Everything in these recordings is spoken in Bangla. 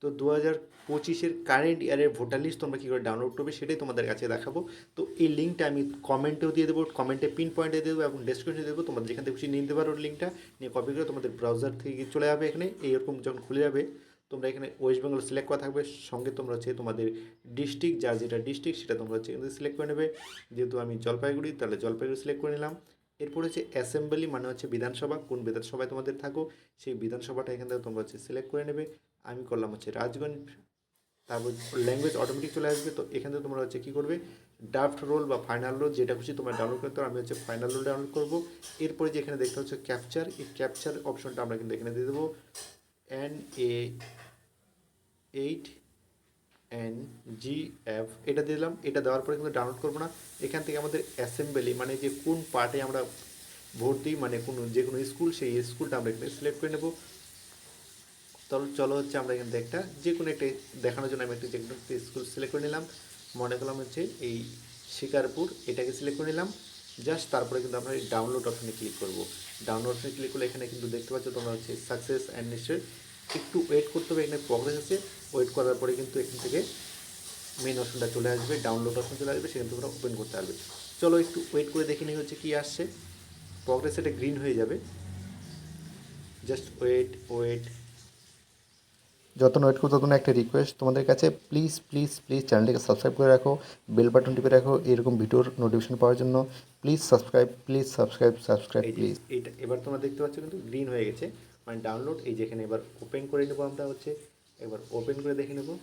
তো 2025-এর কারেন্ট ইয়ারের ভোটার লিস্ট তোমরা কী করে ডাউনলোড করবে সেটাই তোমাদের কাছে দেখাবো। তো এই লিঙ্কটা আমি কমেন্টেও দিয়ে দেবো, কমেন্টে পিন পয়েন্টে দিয়ে দেবো এবং ডেসক্রিপশনে দেবো। তোমরা যেখান থেকে খুশি নিয়ে নিতে পারো লিঙ্কটা, নিয়ে কপি করে তোমাদের ব্রাউজার থেকে চলে যাবে এখানে। এইরকম যখন খুলে যাবে তোমরা এখানে ওয়েস্ট বেঙ্গল সিলেক্ট করা থাকবে, সঙ্গে তোমরা হচ্ছে তোমাদের ডিস্ট্রিক্ট, যার যেটা ডিস্ট্রিক্ট সেটা তোমরা হচ্ছে এখানে সিলেক্ট করে নেবে। যেহেতু আমি জলপাইগুড়ি, তাহলে জলপাইগুড়ি সিলেক্ট করে নিলাম। এরপর হচ্ছে অ্যাসেম্বলি, মানে হচ্ছে বিধানসভা, কোন বিধানসভায় তোমাদের থাকো সেই বিধানসভাটা এখান থেকে তোমরা হচ্ছে সিলেক্ট করে নেবে। আমি করলাম হচ্ছে রাজগঞ্জ। তারপর ল্যাঙ্গুয়েজ অটোমেটিক চলে আসবে। তো এখান থেকে তোমরা হচ্ছে কী করবে, ড্রাফট রোল বা ফাইনাল রোল যেটা খুশি তোমরা ডাউনলোড করতে পারো। আমি হচ্ছে ফাইনাল রোল ডাউনলোড করবো। এরপরে যে এখানে দেখতে হচ্ছে ক্যাপচার, এই ক্যাপচার অপশনটা আমরা কিন্তু এখানে দিয়ে দেবো NA8NGF, এটা দিলাম। এটা দেওয়ার পরে কিন্তু ডাউনলোড করবো না, এখান থেকে আমাদের অ্যাসেম্বলি মানে যে কোন পার্টে আমরা ভোট দিই, মানে কোনো যে কোনো স্কুল, সেই স্কুলটা আমরা এখানে সিলেক্ট করে নেবো। তাহলে চলো হচ্ছে আমরা এখান থেকে একটা যে কোনো একটা দেখানোর জন্য আমি একটা যে কোনো একটা স্কুল সিলেক্ট করে নিলাম। মনে করলাম হচ্ছে এই শিকারপুর, এটাকে সিলেক্ট করে নিলাম। জাস্ট তারপরে কিন্তু আমরা এই ডাউনলোড অপশনে ক্লিক করব। ডাউনলোড অপশনে ক্লিক করলে এখানে কিন্তু দেখতে পাচ্ছ তোমরা হচ্ছে সাকসেস অ্যান্ড নিশ্চয় একটু ওয়েট করতে হবে, এখানে প্রগ্রেস আছে। ওয়েট করার পরে কিন্তু এখান থেকে মেন অপশনটা চলে আসবে, ডাউনলোড অপশন চলে আসবে, সেখান থেকে তোমরা ওপেন করতে পারবে। চলো একটু ওয়েট করে দেখে নিই হচ্ছে কী আসছে। প্রগ্রেস এটা গ্রিন হয়ে যাবে, জাস্ট ওয়েট ওয়েট। যত ওয়েট করো তত একটা রিকোয়েস্ট তোমাদের কাছে, প্লিজ প্লিজ প্লিজ চ্যানেলটিকে সাবস্ক্রাইব করে রাখো, বেল বাটন টিপে রাখো এরকম ভিডিওর নোটিফিকেশন পাওয়ার জন্য। Please subscribe, please subscribe, subscribe please. এইটা এবার তোমরা দেখতে পাচ্ছ কিন্তু গ্রিন হয়ে গেছে, মানে ডাউনলোড। এই যেখানে এবার ওপেন করে নেবো আমরা হচ্ছে, এবার ওপেন করে দেখে নেবো।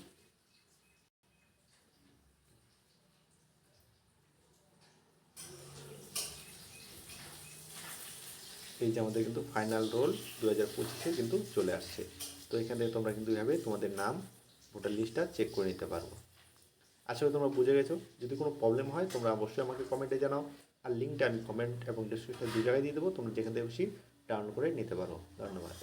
এই যে আমাদের কিন্তু ফাইনাল রোল 2025-এ কিন্তু চলে আসছে। তো এখান থেকে তোমরা কিন্তু এভাবে তোমাদের নাম ভোটার লিস্টটা চেক করে নিতে পারবো। আশা করি তোমরা বুঝে গেছো। যদি কোনো প্রবলেম হয় তোমরা অবশ্যই আমাকে কমেন্টে জানাও, আর লিঙ্কটা আমি কমেন্ট এবং ডিসক্রিপশনে 2 জায়গায় দিয়ে দেবো, তোমরা যেখান থেকে খুশি ডাউনলোড করে নিতে পারো। ধন্যবাদ।